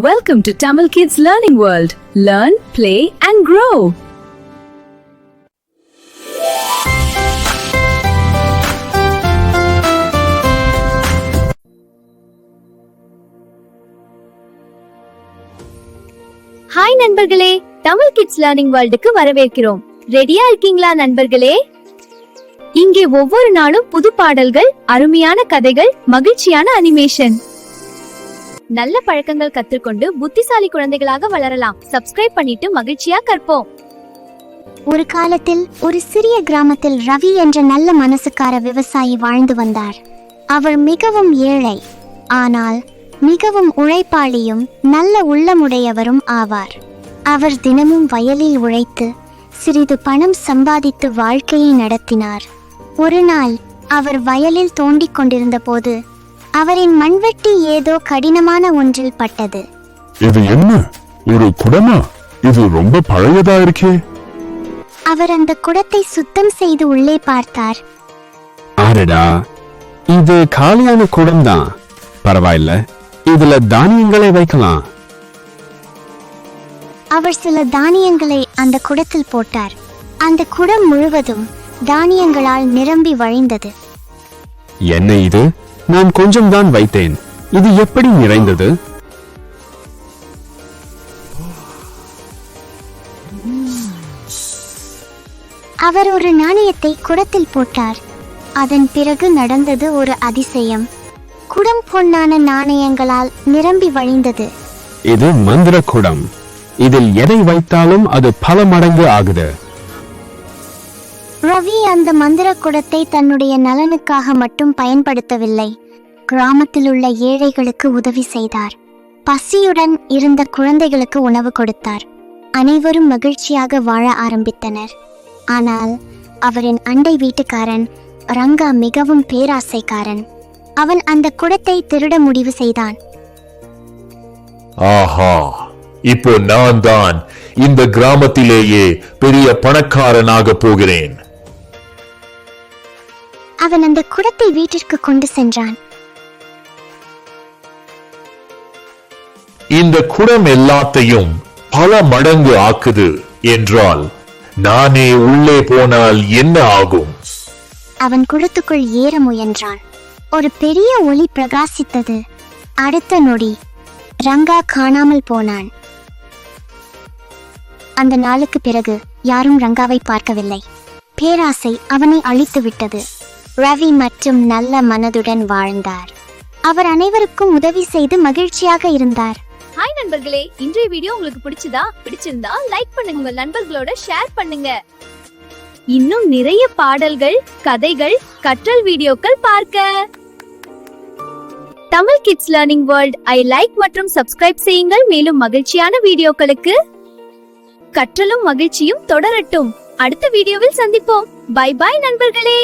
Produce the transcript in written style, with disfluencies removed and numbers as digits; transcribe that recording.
Welcome to Tamil Kids Learning World. Learn, play and grow. Hi நண்பர்களே, Tamil kids learning வேர்ல்டுக்கு வரவேற்கிறோம். ரெடியா இருக்கீங்களா நண்பர்களே? இங்கே ஒவ்வொரு நாளும் புது பாடல்கள், அருமையான கதைகள், மகிழ்ச்சியான அனிமேஷன், நல்ல பழக்கங்கள் கற்றுக்கொண்டு புத்திசாலி குழந்தைகளாக வளரலாம். சப்ஸ்கிரைப் பண்ணிட்டு மகிழ்ச்சியா கற்போம். ஒரு காலத்தில் ஒரு சிறிய கிராமத்தில் ரவி என்ற நல்ல மனசுக்கார விவசாயி வாழ்ந்து வந்தார். அவர் மிகவும் ஏழை, ஆனால் மிகவும் உழைப்பாளியும் நல்ல உள்ளமுடையவரும் ஆவார். அவர் தினமும் வயலில் உழைத்து சிறிது பணம் சம்பாதித்து வாழ்க்கையை நடத்தினார். ஒரு நாள் அவர் வயலில் தோண்டிக் கொண்டிருந்த போது அவரின் மண்வெட்டி ஏதோ கடினமான ஒன்றில் பட்டது. இது என்ன, ஒரு குடமா? இது ரொம்ப பழையதா இருக்கே. அவர் அந்த குடத்தை சுத்தம் செய்து உள்ளே பார்த்தார். ஆரடா, இது காலியான குடம் தான். பரவாயில்ல, இதுல தானியங்களை வைக்கலாம். அவர் சில தானியங்களை அந்த குடத்தில் போட்டார். அந்த குடம் முழுவதும் தானியங்களால் நிரம்பி வழிந்தது. என்ன இது? நான் கொஞ்சம் தான் வைத்தேன், இது எப்படி நிறைந்தது? அவர் ஒரு நாணயத்தை குடத்தில் போட்டார். அதன் பிறகு நடந்தது ஒரு அதிசயம். குடம் பொன்னான நாணயங்களால் நிரம்பி வழிந்தது. இது மந்திர குடம். இதில் எதை வைத்தாலும் அது பல மடங்கு ஆகுது. ரவி அந்த மந்திர குடத்தை தன்னுடைய நலனுக்காக மட்டும் பயன்படுத்தவில்லை, கிராமத்தில் உள்ள ஏழைகளுக்கு உதவி செய்தார். பசியுடன் இருந்த குழந்தைகளுக்கு உணவு கொடுத்தார். அனைவரும் மகிழ்ச்சியாக வாழ ஆரம்பித்தனர். ஆனால் அவரின் அண்டை வீட்டுக்காரன் ரங்கா மிகவும் பேராசைக்காரன். அவன் அந்த குடத்தை திருட முடிவு செய்தான். ஆஹா, இப்போ நான் தான் இந்த கிராமத்திலேயே பெரிய பணக்காரனாக போகிறேன். அவன் அந்த குடத்தை வீட்டிற்கு கொண்டு சென்றான். இந்த குடம் எல்லாத்தையும் பல மடங்கு ஆக்குது என்றால் நானே உள்ளே போனால் என்ன ஆகும்? அவன் குடத்துக்குள் ஏற முயன்றான். ஒரு பெரிய ஒளி பிரகாசித்தது. அடுத்த நொடி ரங்கா காணாமல் போனான். அந்த நாளுக்கு பிறகு யாரும் ரங்காவை பார்க்கவில்லை. பேராசை அவனை அழித்து விட்டது. ரவி மற்றும் நல்ல மனதுடன் வாழ்ந்தார். அவர் அனைவருக்கும் உதவி செய்து மகிழ்ச்சியாக இருந்தார். ஹாய் நண்பர்களே, இன்றைய வீடியோ உங்களுக்கு பிடிச்சிருந்தா லைக் பண்ணுங்க, உங்க நண்பர்களோட ஷேர் பண்ணுங்க. இன்னும் நிறைய பாடல்கள், கதைகள், கற்றல் வீடியோக்கள் பார்க்க Tamil kids learning world like மற்றும் சப்ஸ்கிரைப் செய்யுங்கள். மேலும் மகிழ்ச்சியான வீடியோக்களுக்கு கற்றலும் மகிழ்ச்சியும் தொடரட்டும். அடுத்த வீடியோவில் சந்திப்போம். பை பாய் நண்பர்களே.